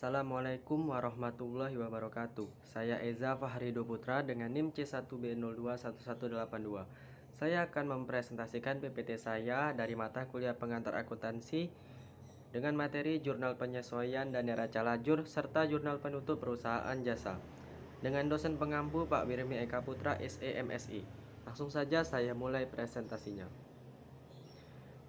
Assalamualaikum warahmatullahi wabarakatuh. Saya Eza Fahrido Putra dengan NIM C1B021182. Saya akan mempresentasikan PPT saya dari mata kuliah pengantar akuntansi dengan materi jurnal penyesuaian dan neraca lajur serta jurnal penutup perusahaan jasa. Dengan dosen pengampu Pak Wirmi Eka Putra SEMSI. Langsung saja saya mulai presentasinya.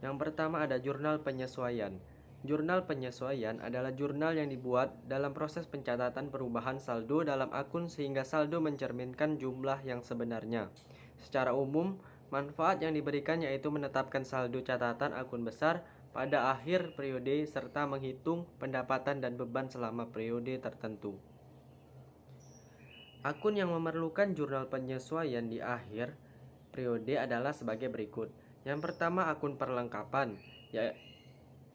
Yang pertama ada jurnal penyesuaian. Jurnal penyesuaian adalah jurnal yang dibuat dalam proses pencatatan perubahan saldo dalam akun sehingga saldo mencerminkan jumlah yang sebenarnya. Secara umum, manfaat yang diberikan yaitu menetapkan saldo catatan akun besar pada akhir periode serta menghitung pendapatan dan beban selama periode tertentu. Akun yang memerlukan jurnal penyesuaian di akhir periode adalah sebagai berikut. Yang pertama, akun perlengkapan,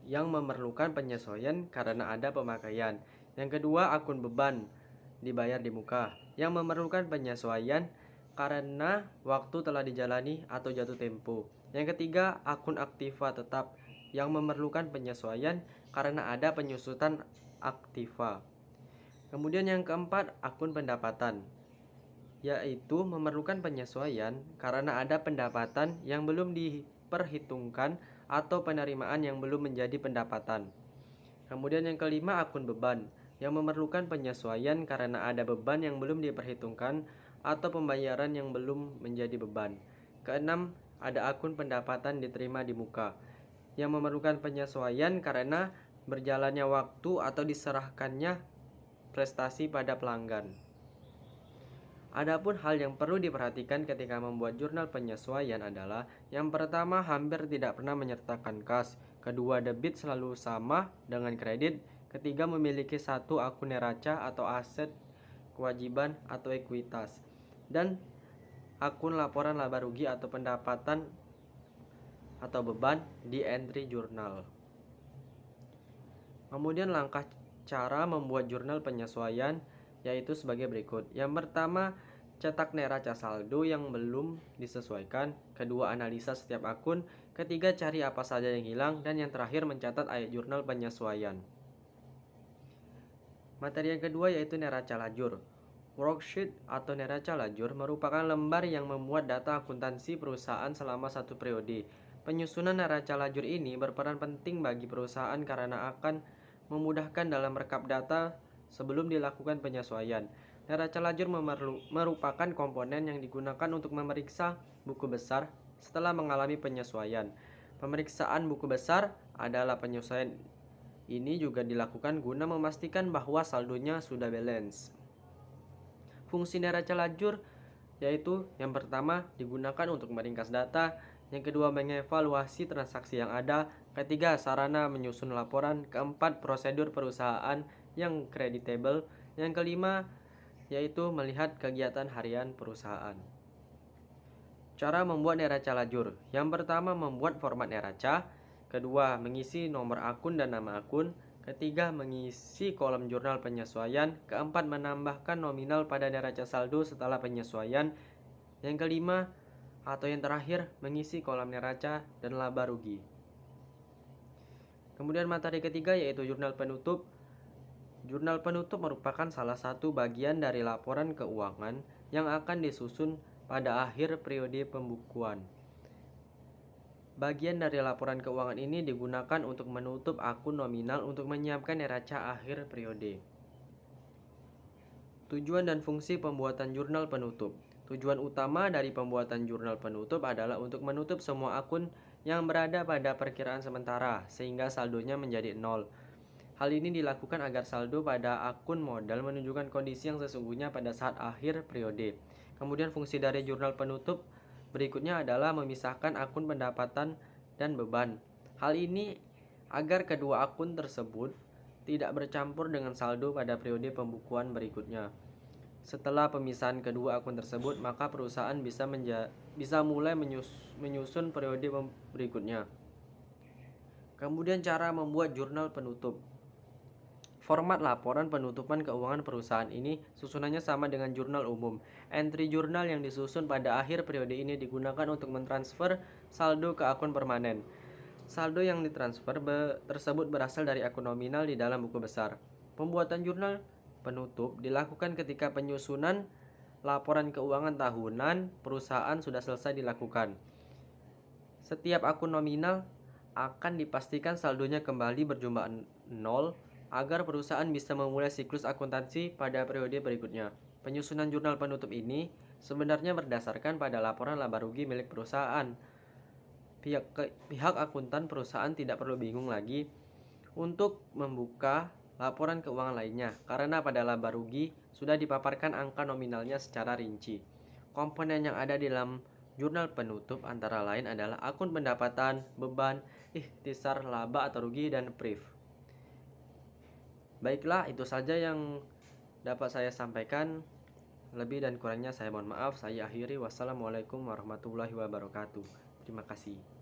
yang memerlukan penyesuaian karena ada pemakaian. Yang kedua, akun beban, dibayar di muka, yang memerlukan penyesuaian karena waktu telah dijalani atau jatuh tempo. Yang ketiga, akun aktiva tetap, yang memerlukan penyesuaian karena ada penyusutan aktiva. Kemudian yang keempat, akun pendapatan, yaitu memerlukan penyesuaian karena ada pendapatan yang belum diperhitungkan atau penerimaan yang belum menjadi pendapatan. Kemudian yang kelima, akun beban, yang memerlukan penyesuaian karena ada beban yang belum diperhitungkan atau pembayaran yang belum menjadi beban. Keenam, ada akun pendapatan diterima di muka, yang memerlukan penyesuaian karena berjalannya waktu atau diserahkannya prestasi pada pelanggan. Adapun hal yang perlu diperhatikan ketika membuat jurnal penyesuaian adalah yang pertama, hampir tidak pernah menyertakan kas. Kedua, debit selalu sama dengan kredit. Ketiga, memiliki satu akun neraca atau aset, kewajiban atau ekuitas. Dan akun laporan laba rugi atau pendapatan atau beban di entry jurnal. Kemudian langkah cara membuat jurnal penyesuaian yaitu sebagai berikut. Yang pertama, cetak neraca saldo yang belum disesuaikan. Kedua, analisa setiap akun. Ketiga, cari apa saja yang hilang. Dan yang terakhir, mencatat ayat jurnal penyesuaian. Materi yang kedua yaitu neraca lajur. Worksheet atau neraca lajur merupakan lembar yang memuat data akuntansi perusahaan selama satu periode. Penyusunan neraca lajur ini berperan penting bagi perusahaan karena akan memudahkan dalam rekap data sebelum dilakukan penyesuaian. Neraca lajur merupakan komponen yang digunakan untuk memeriksa buku besar setelah mengalami penyesuaian. Pemeriksaan buku besar adalah penyesuaian ini juga dilakukan guna memastikan bahwa saldonya sudah balance. Fungsi neraca lajur yaitu yang pertama digunakan untuk meringkas data, yang kedua mengevaluasi transaksi yang ada, ketiga sarana menyusun laporan, keempat prosedur perusahaan yang kreditable, yang kelima yaitu melihat kegiatan harian perusahaan. Cara membuat neraca lajur. Yang pertama, membuat format neraca, kedua mengisi nomor akun dan nama akun, ketiga mengisi kolom jurnal penyesuaian, keempat menambahkan nominal pada neraca saldo setelah penyesuaian, yang kelima atau yang terakhir mengisi kolom neraca dan laba rugi. Kemudian materi ketiga yaitu jurnal penutup. Jurnal penutup merupakan salah satu bagian dari laporan keuangan yang akan disusun pada akhir periode pembukuan. Bagian dari laporan keuangan ini digunakan untuk menutup akun nominal untuk menyiapkan neraca akhir periode. Tujuan dan fungsi pembuatan jurnal penutup. Tujuan utama dari pembuatan jurnal penutup adalah untuk menutup semua akun yang berada pada perkiraan sementara sehingga saldonya menjadi nol. Hal ini dilakukan agar saldo pada akun modal menunjukkan kondisi yang sesungguhnya pada saat akhir periode. Kemudian fungsi dari jurnal penutup berikutnya adalah memisahkan akun pendapatan dan beban. Hal ini agar kedua akun tersebut tidak bercampur dengan saldo pada periode pembukuan berikutnya. Setelah pemisahan kedua akun tersebut, maka perusahaan bisa mulai menyusun periode berikutnya. Kemudian cara membuat jurnal penutup. Format laporan penutupan keuangan perusahaan ini susunannya sama dengan jurnal umum. Entry jurnal yang disusun pada akhir periode ini digunakan untuk mentransfer saldo ke akun permanen. Saldo yang ditransfer tersebut berasal dari akun nominal di dalam buku besar. Pembuatan jurnal penutup dilakukan ketika penyusunan laporan keuangan tahunan perusahaan sudah selesai dilakukan. Setiap akun nominal akan dipastikan saldonya kembali berjumlah 0 agar perusahaan bisa memulai siklus akuntansi pada periode berikutnya. Penyusunan jurnal penutup ini sebenarnya berdasarkan pada laporan laba rugi milik perusahaan. Pihak akuntan perusahaan tidak perlu bingung lagi untuk membuka laporan keuangan lainnya karena pada laba rugi sudah dipaparkan angka nominalnya secara rinci. Komponen yang ada di dalam jurnal penutup antara lain adalah akun pendapatan, beban, ikhtisar laba atau rugi, dan brief. Baiklah, itu saja yang dapat saya sampaikan. Lebih dan kurangnya saya mohon maaf. Saya akhiri. Wassalamualaikum warahmatullahi wabarakatuh. Terima kasih.